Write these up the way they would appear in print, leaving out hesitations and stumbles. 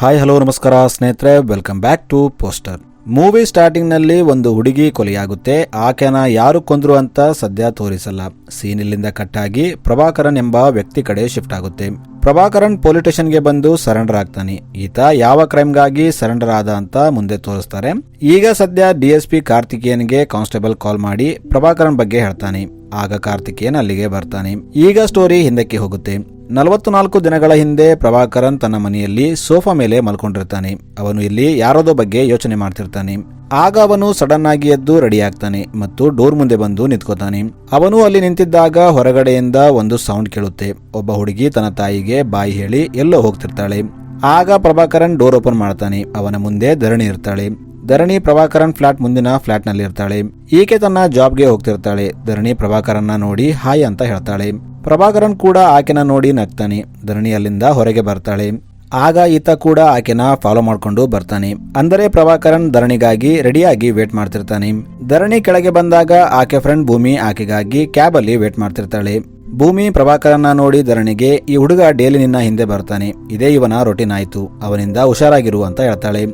Hi hello ನಮಸ್ಕಾರ ಸ್ನೇಹಿತರೆ, welcome back to poster. Movie starting ನಲ್ಲಿ ಒಂದು ಹುಡುಗಿ ಕೊಲೆಯಾಗುತ್ತೆ. ಆಕೆನ ಯಾರು ಕೊಂದ್ರು ಅಂತ ಸದ್ಯ ತೋರಿಸಲ್ಲ. ಸೀನ್ ಇಲ್ಲಿಂದ ಕಟ್ ಆಗಿ ಪ್ರಭಾಕರನ್ ಎಂಬ ವ್ಯಕ್ತಿ ಕಡೆ ಶಿಫ್ಟ್ ಆಗುತ್ತೆ. ಪ್ರಭಾಕರನ್ ಪೊಲೀಸ್ ಸ್ಟೇಷನ್ಗೆ ಬಂದು ಸರೆಂಡರ್ ಆಗ್ತಾನೆ. ಈತ ಯಾವ ಕ್ರೈಮ್ಗಾಗಿ ಸರೆಂಡರ್ ಆದ ಅಂತ ಮುಂದೆ ತೋರಿಸ್ತಾರೆ. ಈಗ ಸದ್ಯ ಡಿಎಸ್ಪಿ ಕಾರ್ತಿಕೇಯನ್ಗೆ ಕಾನ್ಸ್ಟೇಬಲ್ ಕಾಲ್ ಮಾಡಿ ಪ್ರಭಾಕರನ್ ಬಗ್ಗೆ ಹೇಳ್ತಾನೆ. ಆಗ ಕಾರ್ತಿಕೇಯನ್ ಅಲ್ಲಿಗೆ ಬರ್ತಾನೆ. ಈಗ ಸ್ಟೋರಿ ಹಿಂದಕ್ಕೆ ಹೋಗುತ್ತೆ. 44 ದಿನಗಳ ಹಿಂದೆ ಪ್ರಭಾಕರನ್ ತನ್ನ ಮನೆಯಲ್ಲಿ ಸೋಫಾ ಮೇಲೆ ಮಲ್ಕೊಂಡಿರ್ತಾನೆ. ಅವನು ಇಲ್ಲಿ ಯಾರೋದೋ ಬಗ್ಗೆ ಯೋಚನೆ ಮಾಡ್ತಿರ್ತಾನೆ. ಆಗ ಅವನು ಸಡನ್ ಆಗಿ ಎದ್ದು ರೆಡಿ ಆಗ್ತಾನೆ ಮತ್ತು ಡೋರ್ ಮುಂದೆ ಬಂದು ನಿಂತ್ಕೋತಾನೆ. ಅವನು ಅಲ್ಲಿ ನಿಂತಿದ್ದಾಗ ಹೊರಗಡೆಯಿಂದ ಒಂದು ಸೌಂಡ್ ಕೇಳುತ್ತೆ. ಒಬ್ಬ ಹುಡುಗಿ ತನ್ನ ತಾಯಿಗೆ ಬಾಯಿ ಹೇಳಿ ಎಲ್ಲೋ ಹೋಗ್ತಿರ್ತಾಳೆ. ಆಗ ಪ್ರಭಾಕರನ್ ಡೋರ್ ಓಪನ್ ಮಾಡ್ತಾನೆ. ಅವನ ಮುಂದೆ ಧರಣಿ ಇರ್ತಾಳೆ. ಧರಣಿ ಪ್ರಭಾಕರನ್ ಫ್ಲಾಟ್ ಮುಂದಿನ ಫ್ಲಾಟ್ ನಲ್ಲಿ ಇರ್ತಾಳೆ. ಈಕೆ ತನ್ನ ಜಾಬ್ಗೆ ಹೋಗ್ತಿರ್ತಾಳೆ. ಧರಣಿ ಪ್ರಭಾಕರನ್ನ ನೋಡಿ ಹಾಯ್ ಅಂತ ಹೇಳ್ತಾಳೆ. ಪ್ರಭಾಕರನ್ ಕೂಡ ಆಕೆನ ನೋಡಿ ನಗ್ತಾನೆ. ಧರಣಿ ಅಲ್ಲಿಂದ ಹೊರಗೆ ಬರ್ತಾಳೆ. ಆಗ ಈತ ಕೂಡ ಆಕೆನ ಫಾಲೋ ಮಾಡ್ಕೊಂಡು ಬರ್ತಾನೆ. ಅಂದರೆ ಪ್ರಭಾಕರನ್ ಧರಣಿಗಾಗಿ ರೆಡಿಯಾಗಿ ವೇಟ್ ಮಾಡ್ತಿರ್ತಾನೆ. ಧರಣಿ ಕೆಳಗೆ ಬಂದಾಗ ಆಕೆ ಫ್ರೆಂಡ್ ಭೂಮಿ ಆಕೆಗಾಗಿ ಕ್ಯಾಬ್ ಅಲ್ಲಿ ವೇಟ್ ಮಾಡ್ತಿರ್ತಾಳೆ. ಭೂಮಿ ಪ್ರಭಾಕರನ್ನ ನೋಡಿ ಧರಣಿಗೆ, ಈ ಹುಡುಗ ಡೈಲಿ ನಿನ್ನ ಹಿಂದೆ ಬರ್ತಾನೆ, ಇದೇ ಇವನ ರೊಟೀನ್ ಆಯ್ತು, ಅವನಿಂದ ಹುಷಾರಾಗಿರು ಅಂತ ಹೇಳ್ತಾಳೆ.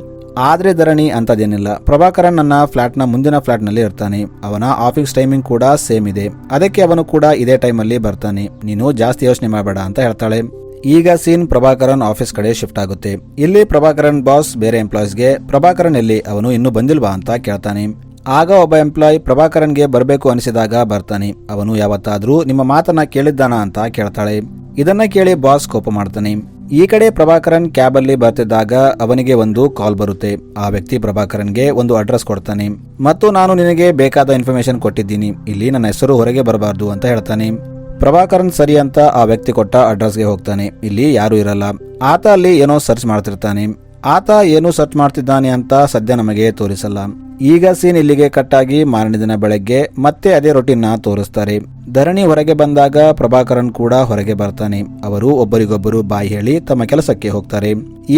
ಆದ್ರೆ ಧರಣಿ ಅಂತದೇನಿಲ್ಲ. ಪ್ರಭಾಕರನ್ ನನ್ನ ಫ್ಲಾಟ್ ನ ಮುಂದಿನ ಫ್ಲಾಟ್ ನಲ್ಲಿ ಇರ್ತಾನೆ. ಅವನ ಆಫೀಸ್ ಟೈಮಿಂಗ್ ಕೂಡ ಸೇಮ್ ಇದೆ, ಅದಕ್ಕೆ ಅವನು ಕೂಡ ಇದೇ ಟೈಮ್ ಅಲ್ಲಿ ಬರ್ತಾನೆ, ನೀನು ಜಾಸ್ತಿ ಯೋಚನೆ ಮಾಡಬೇಡ ಅಂತ ಹೇಳ್ತಾಳೆ. ಈಗ ಸೀನ್ ಪ್ರಭಾಕರನ್ ಆಫೀಸ್ ಕಡೆ ಶಿಫ್ಟ್ ಆಗುತ್ತೆ. ಇಲ್ಲಿ ಪ್ರಭಾಕರನ್ ಬಾಸ್ ಬೇರೆ ಎಂಪ್ಲಾಯೀಸ್ಗೆ ಪ್ರಭಾಕರನ್ ಎಲ್ಲಿ, ಅವನು ಇನ್ನೂ ಬಂದಿಲ್ವಾ ಅಂತ ಕೇಳ್ತಾನೆ. ಆಗ ಒಬ್ಬ ಎಂಪ್ಲಾಯ್ ಪ್ರಭಾಕರನ್ಗೆ ಬರಬೇಕು ಅನಿಸಿದಾಗ ಬರ್ತಾನೆ. ಅವನು ಯಾವತ್ತಾದ್ರೂ ನಿಮ್ಮ ಮಾತನ್ನ ಕೇಳಿದ್ದಾನ ಅಂತ ಕೇಳ್ತಾಳೆ. ಇದನ್ನ ಕೇಳಿ ಬಾಸ್ ಕೋಪ ಮಾಡ್ತಾನೆ. ಈ ಕಡೆ ಪ್ರಭಾಕರನ್ ಕ್ಯಾಬ್ ಅಲ್ಲಿ ಬರ್ತಿದ್ದಾಗ ಅವನಿಗೆ ಒಂದು ಕಾಲ್ ಬರುತ್ತೆ. ಆ ವ್ಯಕ್ತಿ ಪ್ರಭಾಕರನ್ಗೆ ಒಂದು ಅಡ್ರೆಸ್ ಕೊಡ್ತಾನೆ ಮತ್ತು ನಾನು ನಿನಗೆ ಬೇಕಾದ ಇನ್ಫಾರ್ಮೇಶನ್ ಕೊಟ್ಟಿದ್ದೀನಿ, ಇಲ್ಲಿ ನನ್ನ ಹೆಸರು ಹೊರಗೆ ಬರಬಾರ್ದು ಅಂತ ಹೇಳ್ತಾನೆ. ಪ್ರಭಾಕರನ್ ಸರಿ ಅಂತ ಆ ವ್ಯಕ್ತಿ ಕೊಟ್ಟ ಅಡ್ರೆಸ್ಗೆ ಹೋಗ್ತಾನೆ. ಇಲ್ಲಿ ಯಾರು ಇರಲ್ಲ. ಆತ ಅಲ್ಲಿ ಏನೋ ಸರ್ಚ್ ಮಾಡ್ತಿರ್ತಾನೆ. ಆತ ಏನು ಸರ್ಚ್ ಮಾಡ್ತಿದ್ದಾನೆ ಅಂತ ಸದ್ಯ ನಮಗೆ ತೋರಿಸಲ್ಲ. ಈಗ ಸೀನ್ ಇಲ್ಲಿಗೆ ಕಟ್ ಆಗಿ ಮಾರನೇ ದಿನ ಬೆಳಗ್ಗೆ ಮತ್ತೆ ಅದೇ ರೊಟೀನ್ ತೋರಿಸ್ತಾರೆ. ಧರಣಿ ಹೊರಗೆ ಬಂದಾಗ ಪ್ರಭಾಕರನ್ ಕೂಡ ಹೊರಗೆ ಬರ್ತಾನೆ. ಅವರು ಒಬ್ಬರಿಗೊಬ್ಬರು ಬಾಯಿ ಹೇಳಿ ತಮ್ಮ ಕೆಲಸಕ್ಕೆ ಹೋಗ್ತಾರೆ.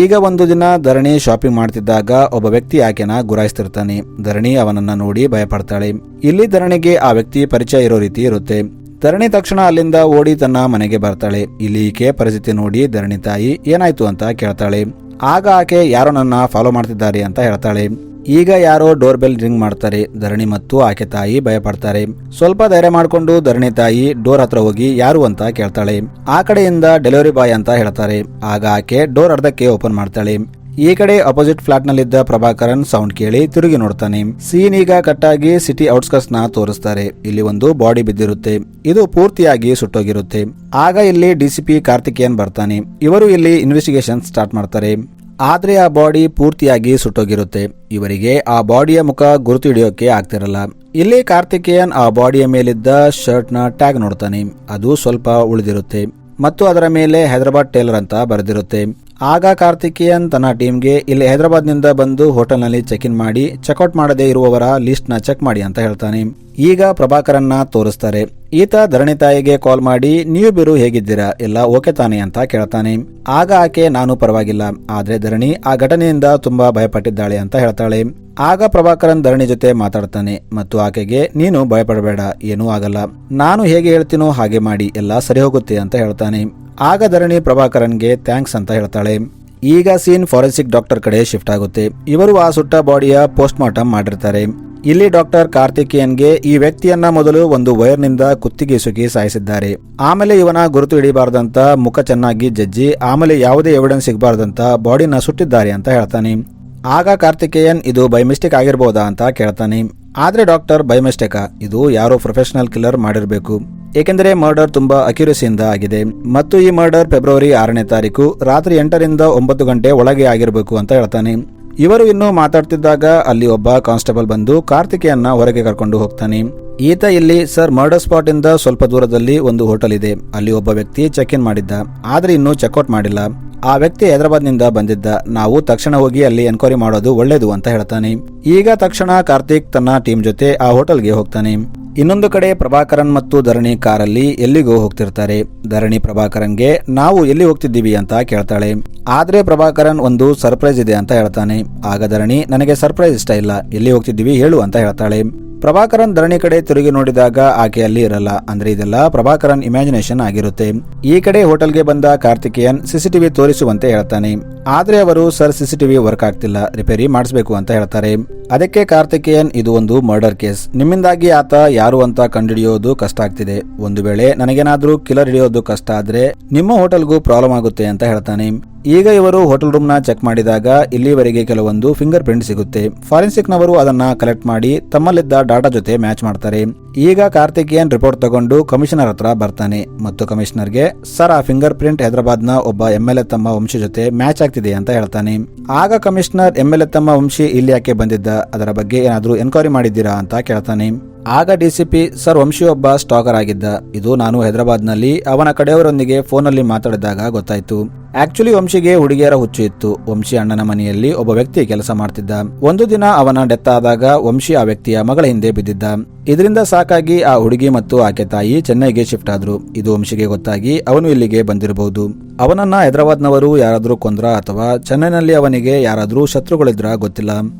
ಈಗ ಒಂದು ದಿನ ಧರಣಿ ಶಾಪಿಂಗ್ ಮಾಡ್ತಿದ್ದಾಗ ಒಬ್ಬ ವ್ಯಕ್ತಿ ಆಕೆನ ಗುರಾಯಿಸ್ತಿರ್ತಾನೆ. ಧರಣಿ ಅವನನ್ನ ನೋಡಿ ಭಯಪಡ್ತಾಳೆ. ಇಲ್ಲಿ ಧರಣಿಗೆ ಆ ವ್ಯಕ್ತಿ ಪರಿಚಯ ಇರೋ ರೀತಿ ಇರುತ್ತೆ. ಧರಣಿ ತಕ್ಷಣ ಅಲ್ಲಿಂದ ಓಡಿ ತನ್ನ ಮನೆಗೆ ಬರ್ತಾಳೆ. ಇಲ್ಲಿ ಈಕೆ ಪರಿಸ್ಥಿತಿ ನೋಡಿ ಧರಣಿ ತಾಯಿ ಏನಾಯ್ತು ಅಂತ ಕೇಳ್ತಾಳೆ. ಆಗ ಆಕೆ ಯಾರೋ ನನ್ನ ಫಾಲೋ ಮಾಡ್ತಿದ್ದಾರೆ ಅಂತ ಹೇಳ್ತಾಳೆ. ಈಗ ಯಾರೋ ಡೋರ್ ಬೆಲ್ ರಿಂಗ್ ಮಾಡ್ತಾರೆ. ಧರಣಿ ಮತ್ತು ಆಕೆ ತಾಯಿ ಭಯಪಡ್ತಾರೆ. ಸ್ವಲ್ಪ ಧೈರ್ಯ ಮಾಡ್ಕೊಂಡು ಧರಣಿ ತಾಯಿ ಡೋರ್ ಹತ್ರ ಹೋಗಿ ಯಾರು ಅಂತ ಕೇಳ್ತಾಳೆ. ಆ ಕಡೆಯಿಂದ ಡೆಲಿವರಿ ಬಾಯ್ ಅಂತ ಹೇಳ್ತಾರೆ. ಆಗ ಆಕೆ ಡೋರ್ ಅರ್ಧಕ್ಕೆ ಓಪನ್ ಮಾಡ್ತಾಳೆ. ಈ ಕಡೆ ಅಪೋಸಿಟ್ ಫ್ಲಾಟ್ ನಲ್ಲಿದ್ದ ಪ್ರಭಾಕರನ್ ಸೌಂಡ್ ಕೇಳಿ ತಿರುಗಿ ನೋಡ್ತಾನೆ. ಸೀನ್ ಈಗ ಕಟ್ ಆಗಿ ಸಿಟಿ ಔಟ್ಸ್ಕರ್ಟ್ಸ್ ನ ತೋರಿಸ್ತಾರೆ. ಇಲ್ಲಿ ಒಂದು ಬಾಡಿ ಬಿದ್ದಿರುತ್ತೆ. ಇದು ಪೂರ್ತಿಯಾಗಿ ಸುಟ್ಟೋಗಿರುತ್ತೆ. ಆಗ ಇಲ್ಲಿ ಡಿಸಿಪಿ ಕಾರ್ತಿಕೇಯನ್ ಬರ್ತಾನೆ. ಇವರು ಇಲ್ಲಿ ಇನ್ವೆಸ್ಟಿಗೇಷನ್ ಸ್ಟಾರ್ಟ್ ಮಾಡ್ತಾರೆ. ಆದ್ರೆ ಆ ಬಾಡಿ ಪೂರ್ತಿಯಾಗಿ ಸುಟ್ಟೋಗಿರುತ್ತೆ. ಇವರಿಗೆ ಆ ಬಾಡಿಯ ಮುಖ ಗುರುತು ಹಿಡಿಯೋಕೆ ಆಗ್ತಿರಲ್ಲ. ಇಲ್ಲಿ ಕಾರ್ತಿಕೇಯನ್ ಆ ಬಾಡಿಯ ಮೇಲಿದ್ದ ಶರ್ಟ್ ನ ಟ್ಯಾಗ್ ನೋಡ್ತಾನೆ. ಅದು ಸ್ವಲ್ಪ ಉಳಿದಿರುತ್ತೆ ಮತ್ತು ಅದರ ಮೇಲೆ ಹೈದರಾಬಾದ್ ಟೇಲರ್ ಅಂತ ಬರೆದಿರುತ್ತೆ. ಆಗ ಕಾರ್ತಿಕೇಯನ್ ತನ್ನ ಟೀಮ್ಗೆ ಇಲ್ಲಿ ಹೈದರಾಬಾದ್ ನಿಂದ ಬಂದು ಹೋಟೆಲ್ ನಲ್ಲಿ ಚೆಕ್ ಇನ್ ಮಾಡಿ ಚೆಕ್ಔಟ್ ಮಾಡದೇ ಇರುವವರ ಲಿಸ್ಟ್ ನ ಚೆಕ್ ಮಾಡಿ ಅಂತ ಹೇಳ್ತಾನೆ. ಈಗ ಪ್ರಭಾಕರನ್ನ ತೋರಿಸ್ತಾರೆ. ಈತ ಧರಣಿ ತಾಯಿಗೆ ಕಾಲ್ ಮಾಡಿ ನೀವು ಬಿರು ಹೇಗಿದ್ದೀರಾ, ಎಲ್ಲ ಓಕೆ ತಾನೆ ಅಂತ ಕೇಳ್ತಾನೆ. ಆಗ ಆಕೆ ನಾನು ಪರವಾಗಿಲ್ಲ, ಆದ್ರೆ ಧರಣಿ ಆ ಘಟನೆಯಿಂದ ತುಂಬಾ ಭಯಪಟ್ಟಿದ್ದಾಳೆ ಅಂತ ಹೇಳ್ತಾಳೆ. ಆಗ ಪ್ರಭಾಕರನ್ ಧರಣಿ ಜೊತೆ ಮಾತಾಡ್ತಾನೆ ಮತ್ತು ಆಕೆಗೆ ನೀನು ಭಯಪಡಬೇಡ, ಏನೂ ಆಗಲ್ಲ, ನಾನು ಹೇಗೆ ಹೇಳ್ತೀನೋ ಹಾಗೆ ಮಾಡಿ, ಎಲ್ಲ ಸರಿ ಹೋಗುತ್ತೆ ಅಂತ ಹೇಳ್ತಾನೆ. ಆಗ ಧರಣಿ ಪ್ರಭಾಕರನ್ಗೆ ಥ್ಯಾಂಕ್ಸ್ ಅಂತ ಹೇಳ್ತಾಳೆ. ಈಗ ಸೀನ್ ಫಾರೆನ್ಸಿಕ್ ಡಾಕ್ಟರ್ ಕಡೆ ಶಿಫ್ಟ್ ಆಗುತ್ತೆ. ಇವರು ಆ ಸುಟ್ಟ ಬಾಡಿಯ ಪೋಸ್ಟ್ ಮಾರ್ಟಮ್ ಮಾಡಿರ್ತಾರೆ. ಇಲ್ಲಿ ಡಾಕ್ಟರ್ ಕಾರ್ತಿಕೇಯನ್ಗೆ ಈ ವ್ಯಕ್ತಿಯನ್ನ ಮೊದಲು ಒಂದು ವೈರ್ ನಿಂದ ಕುತ್ತಿಗೆ ಸುಗಿ ಸಾಯಿಸಿದ್ದಾರೆ. ಆಮೇಲೆ ಇವನ ಗುರುತು ಹಿಡಿಬಾರ್ದಂತ ಮುಖ ಚೆನ್ನಾಗಿ ಜಜ್ಜಿ ಆಮೇಲೆ ಯಾವುದೇ ಎವಿಡೆನ್ಸ್ ಸಿಗಬಾರ್ದಂತ ಬಾಡಿನ ಸುಟ್ಟಿದ್ದಾರೆ ಅಂತ ಹೇಳ್ತಾನೆ. ಆಗ ಕಾರ್ತಿಕೇಯನ್ ಇದು ಬೈ ಮಿಸ್ಟೇಕ್ ಆಗಿರ್ಬೋದಾ ಅಂತ ಕೇಳ್ತಾನೆ. ಆದ್ರೆ ಡಾಕ್ಟರ್ ಬೈ ಮಿಸ್ಟೇಕ್, ಇದು ಯಾರೋ ಪ್ರೊಫೆಷನಲ್ ಕಿಲ್ಲರ್ ಮಾಡಿರ್ಬೇಕು, ಏಕೆಂದರೆ ಮರ್ಡರ್ ತುಂಬಾ ಅಕ್ಯುರಸಿಯಿಂದ ಆಗಿದೆ ಮತ್ತು ಈ ಮರ್ಡರ್ ಫೆಬ್ರವರಿ 6ನೇ ತಾರೀಕು ರಾತ್ರಿ 8 ರಿಂದ 9 ಗಂಟೆ ಒಳಗೆ ಆಗಿರಬೇಕು ಅಂತ ಹೇಳ್ತಾನೆ. ಇವರು ಇನ್ನೂ ಮಾತಾಡ್ತಿದ್ದಾಗ ಅಲ್ಲಿ ಒಬ್ಬ ಕಾನ್ಸ್ಟೇಬಲ್ ಬಂದು ಕಾರ್ತಿಕೇಯನ್ನ ಹೊರಗೆ ಕರ್ಕೊಂಡು ಹೋಗ್ತಾನೆ. ಈತ ಇಲ್ಲಿ ಸರ್, ಮರ್ಡರ್ ಸ್ಪಾಟ್ ಇಂದ ಸ್ವಲ್ಪ ದೂರದಲ್ಲಿ ಒಂದು ಹೋಟೆಲ್ ಇದೆ, ಅಲ್ಲಿ ಒಬ್ಬ ವ್ಯಕ್ತಿ ಚೆಕ್ ಇನ್ ಮಾಡಿದ್ದ, ಆದ್ರೆ ಇನ್ನೂ ಚೆಕ್ಔಟ್ ಮಾಡಿಲ್ಲ. ಆ ವ್ಯಕ್ತಿ ಹೈದರಾಬಾದ್ ನಿಂದ ಬಂದಿದ್ದ, ನಾವು ತಕ್ಷಣ ಹೋಗಿ ಅಲ್ಲಿ ಎನ್ಕ್ವೈರಿ ಮಾಡೋದು ಒಳ್ಳೇದು ಅಂತ ಹೇಳ್ತಾನೆ. ಈಗ ತಕ್ಷಣ ಕಾರ್ತಿಕ್ ತನ್ನ ಟೀಮ್ ಜೊತೆ ಆ ಹೋಟೆಲ್ಗೆ ಹೋಗ್ತಾನೆ. ಇನ್ನೊಂದು ಕಡೆ ಪ್ರಭಾಕರನ್ ಮತ್ತು ಧರಣಿ ಕಾರಲ್ಲಿ ಎಲ್ಲಿಗೋ ಹೋಗ್ತಿರ್ತಾರೆ. ಧರಣಿ ಪ್ರಭಾಕರನ್ಗೆ ನಾವು ಎಲ್ಲಿ ಹೋಗ್ತಿದ್ದೀವಿ ಅಂತ ಕೇಳ್ತಾಳೆ. ಆದ್ರೆ ಪ್ರಭಾಕರನ್ ಒಂದು ಸರ್ಪ್ರೈಸ್ ಇದೆ ಅಂತ ಹೇಳ್ತಾನೆ. ಆಗ ಧರಣಿ ನನಗೆ ಸರ್ಪ್ರೈಸ್ ಇಷ್ಟ ಇಲ್ಲ, ಎಲ್ಲಿ ಹೋಗ್ತಿದ್ದೀವಿ ಹೇಳು ಅಂತ ಹೇಳ್ತಾಳೆ. ಪ್ರಭಾಕರನ್ ಧರಣಿ ಕಡೆ ತಿರುಗಿ ನೋಡಿದಾಗ ಆಕೆ ಅಲ್ಲಿ ಇರಲ್ಲ. ಅಂದ್ರೆ ಇದೆಲ್ಲ ಪ್ರಭಾಕರನ್ ಇಮ್ಯಾಜಿನೇಷನ್ ಆಗಿರುತ್ತೆ. ಈ ಕಡೆ ಹೋಟೆಲ್ಗೆ ಬಂದ ಕಾರ್ತಿಕೇಯನ್ ಸಿಸಿಟಿವಿ ತೋರಿಸುವಂತೆ ಹೇಳ್ತಾನೆ. ಆದ್ರೆ ಅವರು ಸರ್ ಸಿಸಿಟಿವಿ ವರ್ಕ್ ಆಗ್ತಿಲ್ಲ, ರಿಪೇರಿ ಮಾಡಿಸ್ಬೇಕು ಅಂತ ಹೇಳ್ತಾರೆ. ಅದಕ್ಕೆ ಕಾರ್ತಿಕೇಯನ್ ಇದು ಒಂದು ಮರ್ಡರ್ ಕೇಸ್, ನಿಮ್ಮಿಂದಾಗಿ ಆತ ಯಾರು ಅಂತ ಕಂಡುಹಿಡಿಯೋದು ಕಷ್ಟ ಆಗ್ತಿದೆ. ಒಂದು ವೇಳೆ ನನಗೇನಾದ್ರೂ ಕಿಲರ್ ಹಿಡಿಯೋದು ಕಷ್ಟ ಆದ್ರೆ ನಿಮ್ಮ ಹೋಟೆಲ್ಗೂ ಪ್ರಾಬ್ಲಮ್ ಆಗುತ್ತೆ ಅಂತ ಹೇಳ್ತಾನೆ. ಈಗ ಇವರು ಹೋಟೆಲ್ ರೂಮ್ ನ ಚೆಕ್ ಮಾಡಿದಾಗ ಇಲ್ಲಿವರೆಗೆ ಕೆಲವೊಂದು ಫಿಂಗರ್ ಪ್ರಿಂಟ್ ಸಿಗುತ್ತೆ. ಫಾರೆನ್ಸಿಕ್ ನವರು ಅದನ್ನ ಕಲೆಕ್ಟ್ ಮಾಡಿ ತಮ್ಮಲ್ಲಿದ್ದ ಡಾಟಾ ಜೊತೆ ಮ್ಯಾಚ್ ಮಾಡ್ತಾರೆ. ಈಗ ಕಾರ್ತಿಕೇಯನ್ ರಿಪೋರ್ಟ್ ತಗೊಂಡು ಕಮಿಷನರ್ ಹತ್ರ ಬರ್ತಾನೆ ಮತ್ತು ಕಮಿಷನರ್ಗೆ ಸರ್ ಆ ಫಿಂಗರ್ ಪ್ರಿಂಟ್ ಹೈದರಾಬಾದ್ ನ ಒಬ್ಬ MLA ತಮ್ಮ ವಂಶಿ ಜೊತೆ ಮ್ಯಾಚ್ ಆಗ್ತಿದೆ ಅಂತ ಹೇಳ್ತಾನೆ. ಆಗ ಕಮಿಷನರ್ MLA ತಮ್ಮ ವಂಶಿ ಇಲ್ಲಿ ಯಾಕೆ ಬಂದಿದ್ದ, ಅದರ ಬಗ್ಗೆ ಏನಾದ್ರೂ ಎನ್ಕ್ವೈರಿ ಮಾಡಿದ್ದೀರಾ ಅಂತ ಕೇಳ್ತಾನೆ. ಆಗ ಡಿಸಿಪಿ ಸರ್ ವಂಶಿ ಒಬ್ಬ ಸ್ಟಾಕರ್ ಆಗಿದ್ದ, ಇದು ನಾನು ಹೈದರಾಬಾದ್ ನಲ್ಲಿ ಅವನ ಕಡೆಯವರೊಂದಿಗೆ ಫೋನಲ್ಲಿ ಮಾತಾಡಿದಾಗ ಗೊತ್ತಾಯ್ತು. ಆಕ್ಚುಲಿ ವಂಶಿಗೆ ಹುಡುಗಿಯರ ಹುಚ್ಚು ಇತ್ತು. ವಂಶಿ ಅಣ್ಣನ ಮನೆಯಲ್ಲಿ ಒಬ್ಬ ವ್ಯಕ್ತಿ ಕೆಲಸ ಮಾಡ್ತಿದ್ದ. ಒಂದು ದಿನ ಅವನ ಡೆತ್ ಆದಾಗ ವಂಶಿ ಆ ವ್ಯಕ್ತಿಯ ಮಗಳ ಹಿಂದೆ ಬಿದ್ದಿದ್ದ. ಇದರಿಂದ ಸಾಕಾಗಿ ಆ ಹುಡುಗಿ ಮತ್ತು ಆಕೆ ತಾಯಿ ಚೆನ್ನೈಗೆ ಶಿಫ್ಟ್ ಆದ್ರು. ಇದು ವಂಶಿಗೆ ಗೊತ್ತಾಗಿ ಅವನು ಇಲ್ಲಿಗೆ ಬಂದಿರಬಹುದು. ಅವನನ್ನ ಹೈದರಾಬಾದ್ನವರು ಯಾರಾದ್ರೂ ಕೊಂದ್ರ ಅಥವಾ ಚೆನ್ನೈನಲ್ಲಿ ಅವನಿಗೆ ಯಾರಾದ್ರೂ ಶತ್ರುಗಳಿದ್ರ ಗೊತ್ತಿಲ್ಲ.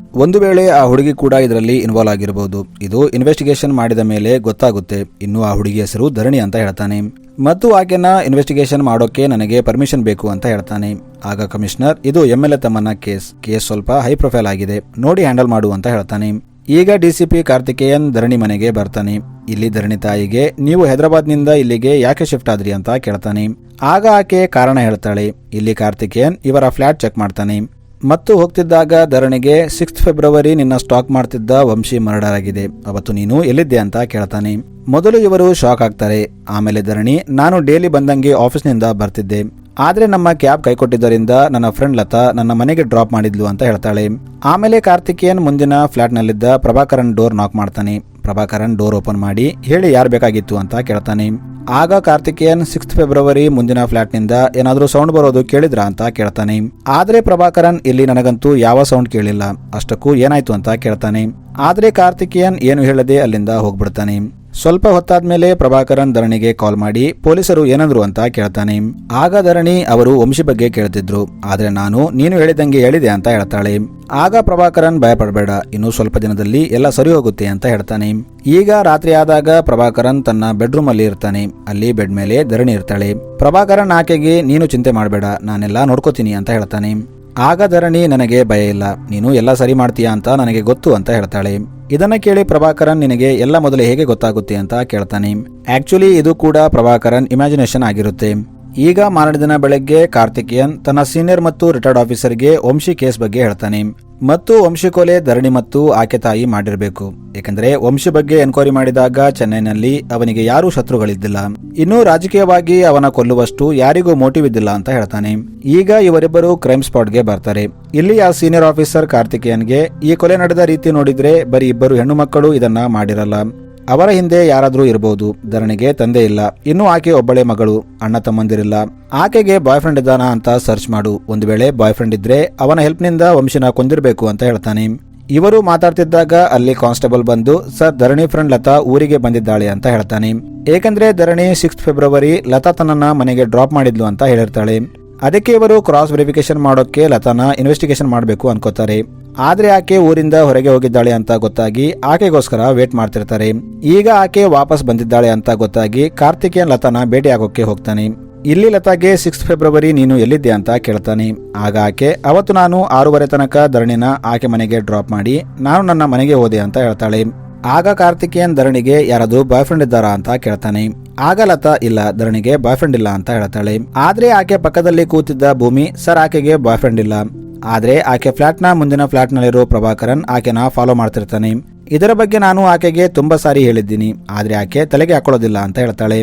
ಒಂದು ವೇಳೆ ಆ ಹುಡುಗಿ ಕೂಡ ಇದರಲ್ಲಿ ಇನ್ವಾಲ್ವ್ ಆಗಿರಬಹುದು. ಇದು ಇನ್ವೆಸ್ಟಿಗೇಷನ್ ಮಾಡಿದ ಮೇಲೆ ಗೊತ್ತಾಗುತ್ತೆ. ಇನ್ನು ಆ ಹುಡುಗಿ ಹೆಸರು ಧರಣಿ ಅಂತ ಹೇಳ್ತಾನೆ ಮತ್ತು ಆಕೆನ ಇನ್ವೆಸ್ಟಿಗೇಷನ್ ಮಾಡೋಕೆ ನನಗೆ ಪರ್ಮಿಷನ್ ಬೇಕು ಅಂತ ಹೇಳ್ತಾನೆ. ಆಗ ಕಮಿಷನರ್ ಇದು MLA ತಮ್ಮನ ಕೇಸ್ ಸ್ವಲ್ಪ ಹೈ ಪ್ರೊಫೈಲ್ ಆಗಿದೆ, ನೋಡಿ ಹ್ಯಾಂಡಲ್ ಮಾಡು ಅಂತ ಹೇಳ್ತಾನೆ. ಈಗ ಡಿಸಿಪಿ ಕಾರ್ತಿಕೇಯನ್ ಧರಣಿ ಮನೆಗೆ ಬರ್ತಾನೆ. ಇಲ್ಲಿ ಧರಣಿ ತಾಯಿಗೆ ನೀವು ಹೈದರಾಬಾದ್ ನಿಂದ ಇಲ್ಲಿಗೆ ಯಾಕೆ ಶಿಫ್ಟ್ ಆದ್ರಿ ಅಂತ ಕೇಳ್ತಾನೆ. ಆಗ ಆಕೆ ಕಾರಣ ಹೇಳ್ತಾಳೆ. ಇಲ್ಲಿ ಕಾರ್ತಿಕೇಯನ್ ಇವರ ಫ್ಲಾಟ್ ಚೆಕ್ ಮಾಡ್ತಾನೆ ಮತ್ತು ಹೋಗ್ತಿದ್ದಾಗ ಧರಣಿಗೆ 6 ಫೆಬ್ರವರಿ ನಿನ್ನ ಸ್ಟಾಕ್ ಮಾಡ್ತಿದ್ದ ವಂಶಿ ಮರ್ಡರ್ ಆಗಿದೆ, ಅವತ್ತು ನೀನು ಎಲ್ಲಿದ್ದೆ ಅಂತ ಕೇಳ್ತಾನೆ. ಮೊದಲು ಇವರು ಶಾಕ್ ಆಗ್ತಾರೆ. ಆಮೇಲೆ ಧರಣಿ ನಾನು ಡೈಲಿ ಬಂದಂಗೆ ಆಫೀಸ್ನಿಂದ ಬರ್ತಿದ್ದೆ, ಆದ್ರೆ ನಮ್ಮ ಕ್ಯಾಬ್ ಕೈಕೊಟ್ಟಿದ್ದರಿಂದ ನನ್ನ ಫ್ರೆಂಡ್ ಲತಾ ನನ್ನ ಮನೆಗೆ ಡ್ರಾಪ್ ಮಾಡಿದ್ಲು ಅಂತ ಹೇಳ್ತಾಳೆ. ಆಮೇಲೆ ಕಾರ್ತಿಕೇಯನ್ ಮುಂದಿನ ಫ್ಲಾಟ್ ನಲ್ಲಿದ್ದ ಪ್ರಭಾಕರನ್ ಡೋರ್ ನಾಕ್ ಮಾಡ್ತಾನೆ. ಪ್ರಭಾಕರನ್ ಡೋರ್ ಓಪನ್ ಮಾಡಿ ಹೇಳಿ ಯಾರು ಬೇಕಾಗಿತ್ತು ಅಂತ ಕೇಳ್ತಾನೆ. ಆಗ ಕಾರ್ತಿಕೇಯನ್ 6 ಫೆಬ್ರವರಿ ಮುಂದಿನ ಫ್ಲಾಟ್ ನಿಂದ ಏನಾದ್ರೂ ಸೌಂಡ್ ಬರೋದು ಕೇಳಿದ್ರಾ ಅಂತ ಕೇಳ್ತಾನೆ. ಆದ್ರೆ ಪ್ರಭಾಕರನ್ ಇಲ್ಲಿ ನನಗಂತೂ ಯಾವ ಸೌಂಡ್ ಕೇಳಿಲ್ಲ, ಅಷ್ಟಕ್ಕೂ ಏನಾಯ್ತು ಅಂತ ಕೇಳ್ತಾನೆ. ಆದ್ರೆ ಕಾರ್ತಿಕೇಯನ್ ಏನು ಹೇಳದೆ ಅಲ್ಲಿಂದ ಹೋಗ್ಬಿಡ್ತಾನೆ. ಸ್ವಲ್ಪ ಹೊತ್ತಾದ್ಮೇಲೆ ಪ್ರಭಾಕರನ್ ಧರಣಿಗೆ ಕಾಲ್ ಮಾಡಿ ಪೊಲೀಸರು ಏನಂದ್ರು ಅಂತ ಕೇಳ್ತಾನೆ. ಆಗ ಧರಣಿ ಅವರು ವಂಶಿ ಬಗ್ಗೆ ಕೇಳ್ತಿದ್ರು, ಆದ್ರೆ ನಾನು ನೀನು ಹೇಳಿದಂಗೆ ಹೇಳಿದೆ ಅಂತ ಹೇಳ್ತಾಳೆ. ಆಗ ಪ್ರಭಾಕರನ್ ಭಯಪಡಬೇಡ, ಇನ್ನು ಸ್ವಲ್ಪ ದಿನದಲ್ಲಿ ಎಲ್ಲ ಸರಿ ಹೋಗುತ್ತೆ ಅಂತ ಹೇಳ್ತಾನೆ. ಈಗ ರಾತ್ರಿ ಆದಾಗ ಪ್ರಭಾಕರನ್ ತನ್ನ ಬೆಡ್ರೂಮ್ ಅಲ್ಲಿ ಇರ್ತಾನೆ. ಅಲ್ಲಿ ಬೆಡ್ ಮೇಲೆ ಧರಣಿ ಇರ್ತಾಳೆ. ಪ್ರಭಾಕರನ್ ಆಕೆಗೆ ನೀನು ಚಿಂತೆ ಮಾಡಬೇಡ, ನಾನೆಲ್ಲ ನೋಡ್ಕೋತೀನಿ ಅಂತ ಹೇಳ್ತಾನೆ. ಆಗ ಧರಣಿ ನನಗೆ ಭಯ ಇಲ್ಲ, ನೀನು ಎಲ್ಲ ಸರಿ ಮಾಡ್ತೀಯಾ ಅಂತ ನನಗೆ ಗೊತ್ತು ಅಂತ ಹೇಳ್ತಾಳೆ. ಇದನ್ನ ಕೇಳಿ ಪ್ರಭಾಕರನ್ ನಿನಗೆ ಎಲ್ಲ ಮೊದಲೇ ಹೇಗೆ ಗೊತ್ತಾಗುತ್ತೆ ಅಂತ ಕೇಳ್ತಾನೆ. ಆಕ್ಚುಲಿ ಇದು ಕೂಡ ಪ್ರಭಾಕರನ್ ಇಮ್ಯಾಜಿನೇಷನ್ ಆಗಿರುತ್ತೆ. ಈಗ ಮಾರನೇ ದಿನ ಬೆಳಗ್ಗೆ ಕಾರ್ತಿಕೇಯನ್ ತನ್ನ ಸೀನಿಯರ್ ಮತ್ತು ರಿಟೈರ್ಡ್ ಆಫೀಸರ್ಗೆ ವಂಶಿ ಕೇಸ್ ಬಗ್ಗೆ ಹೇಳ್ತಾನೆ ಮತ್ತು ವಂಶಿ ಕೊಲೆ ಧರಣಿ ಮತ್ತು ಆಕೆ ತಾಯಿ ಮಾಡಿರಬೇಕು. ಯಾಕಂದ್ರೆ ವಂಶಿ ಬಗ್ಗೆ ಎನ್ಕ್ವೈರಿ ಮಾಡಿದಾಗ ಚೆನ್ನೈನಲ್ಲಿ ಅವನಿಗೆ ಯಾರೂ ಶತ್ರುಗಳಿದ್ದಿಲ್ಲ, ಇನ್ನು ರಾಜಕೀಯವಾಗಿ ಅವನ ಕೊಲ್ಲುವಷ್ಟು ಯಾರಿಗೂ ಮೋಟಿವ್ ಇದ್ದಿಲ್ಲ ಅಂತ ಹೇಳ್ತಾನೆ. ಈಗ ಇವರಿಬ್ಬರು ಕ್ರೈಮ್ ಸ್ಪಾಟ್ಗೆ ಬರ್ತಾರೆ. ಇಲ್ಲಿ ಆ ಸೀನಿಯರ್ ಆಫೀಸರ್ ಕಾರ್ತಿಕೇಯನ್ಗೆ ಈ ಕೊಲೆ ನಡೆದ ರೀತಿ ನೋಡಿದ್ರೆ ಬರೀ ಇಬ್ಬರು ಹೆಣ್ಣು ಮಕ್ಕಳು ಇದನ್ನ ಮಾಡಿರಲ್ಲ, ಅವರ ಹಿಂದೆ ಯಾರಾದ್ರೂ ಇರಬಹುದು. ಧರಣಿಗೆ ತಂದೆ ಇಲ್ಲ, ಇನ್ನು ಆಕೆ ಒಬ್ಬಳೆ ಮಗಳು, ಅಣ್ಣ ತಮ್ಮಂದಿರಿಲ್ಲ. ಆಕೆಗೆ ಬಾಯ್ ಫ್ರೆಂಡ್ ಇದ್ದಾನ ಅಂತ ಸರ್ಚ್ ಮಾಡು, ಒಂದು ವೇಳೆ ಬಾಯ್ ಫ್ರೆಂಡ್ ಇದ್ರೆ ಅವನ ಹೆಲ್ಪ್ ನಿಂದ ವಂಶಿನ ಕೊಂದಿರ್ಬೇಕು ಅಂತ ಹೇಳ್ತಾನೆ. ಇವರು ಮಾತಾಡ್ತಿದ್ದಾಗ ಅಲ್ಲಿ ಕಾನ್ಸ್ಟೇಬಲ್ ಬಂದು ಸರ್ ಧರಣಿ ಫ್ರೆಂಡ್ ಲತಾ ಊರಿಗೆ ಬಂದಿದ್ದಾಳೆ ಅಂತ ಹೇಳ್ತಾನೆ. ಏಕೆಂದ್ರೆ ಧರಣಿ 6 ಫೆಬ್ರವರಿ ಲತಾ ತನ್ನ ಮನೆಗೆ ಡ್ರಾಪ್ ಮಾಡಿದ್ಲು ಅಂತ ಹೇಳಿರ್ತಾಳೆ. ಅದಕ್ಕೆ ಇವರು ಕ್ರಾಸ್ ವೆರಿಫಿಕೇಶನ್ ಮಾಡೋಕೆ ಲತಾನ ಇನ್ವೆಸ್ಟಿಗೇಷನ್ ಮಾಡಬೇಕು ಅನ್ಕೋತಾರೆ. ಆದ್ರೆ ಆಕೆ ಊರಿಂದ ಹೊರಗೆ ಹೋಗಿದ್ದಾಳೆ ಅಂತ ಗೊತ್ತಾಗಿ ಆಕೆಗೋಸ್ಕರ ವೇಟ್ ಮಾಡ್ತಿರ್ತಾರೆ. ಈಗ ಆಕೆ ವಾಪಸ್ ಬಂದಿದ್ದಾಳೆ ಅಂತ ಗೊತ್ತಾಗಿ ಕಾರ್ತಿಕೇಯನ್ ಲತಾನ ಭೇಟಿ ಆಗೋಕೆ ಹೋಗ್ತಾನೆ. ಇಲ್ಲಿ ಲತಾಗೆ 6 ಫೆಬ್ರವರಿ ನೀನು ಎಲ್ಲಿದ್ದೆ ಅಂತ ಕೇಳ್ತಾನೆ. ಆಗ ಆಕೆ ಅವತ್ತು ನಾನು 6:30 ತನಕ ಧರಣಿನ ಆಕೆ ಮನೆಗೆ ಡ್ರಾಪ್ ಮಾಡಿ ನಾನು ನನ್ನ ಮನೆಗೆ ಹೋದೆ ಅಂತ ಹೇಳ್ತಾಳೆ. ಆಗ ಕಾರ್ತಿಕೇಯನ್ ಧರಣಿಗೆ ಯಾರಾದ್ರೂ ಬಾಯ್ ಫ್ರೆಂಡ್ ಇದ್ದಾರಾ ಅಂತ ಕೇಳ್ತಾನೆ. ಆಗ ಲತಾ ಇಲ್ಲ, ಧರಣಿಗೆ ಬಾಯ್ ಫ್ರೆಂಡ್ ಇಲ್ಲ ಅಂತ ಹೇಳ್ತಾಳೆ. ಆದ್ರೆ ಆಕೆ ಪಕ್ಕದಲ್ಲಿ ಕೂತಿದ್ದ ಭೂಮಿ ಸರ್ ಆಕೆಗೆ ಬಾಯ್ ಫ್ರೆಂಡ್ ಇಲ್ಲ, ಆದ್ರೆ ಆಕೆ ಫ್ಲಾಟ್ ನ ಮುಂದಿನ ಫ್ಲಾಟ್ ನಲ್ಲಿರೋ ಪ್ರಭಾಕರನ್ ಆಕೆನ ಫಾಲೋ ಮಾಡ್ತಿರ್ತಾನೆ. ಇದರ ಬಗ್ಗೆ ನಾನು ಆಕೆಗೆ ತುಂಬಾ ಸಾರಿ ಹೇಳಿದ್ದೀನಿ, ಆದ್ರೆ ಆಕೆ ತಲೆಗೆ ಹಾಕೊಳ್ಳೋದಿಲ್ಲ ಅಂತ ಹೇಳ್ತಾಳೆ.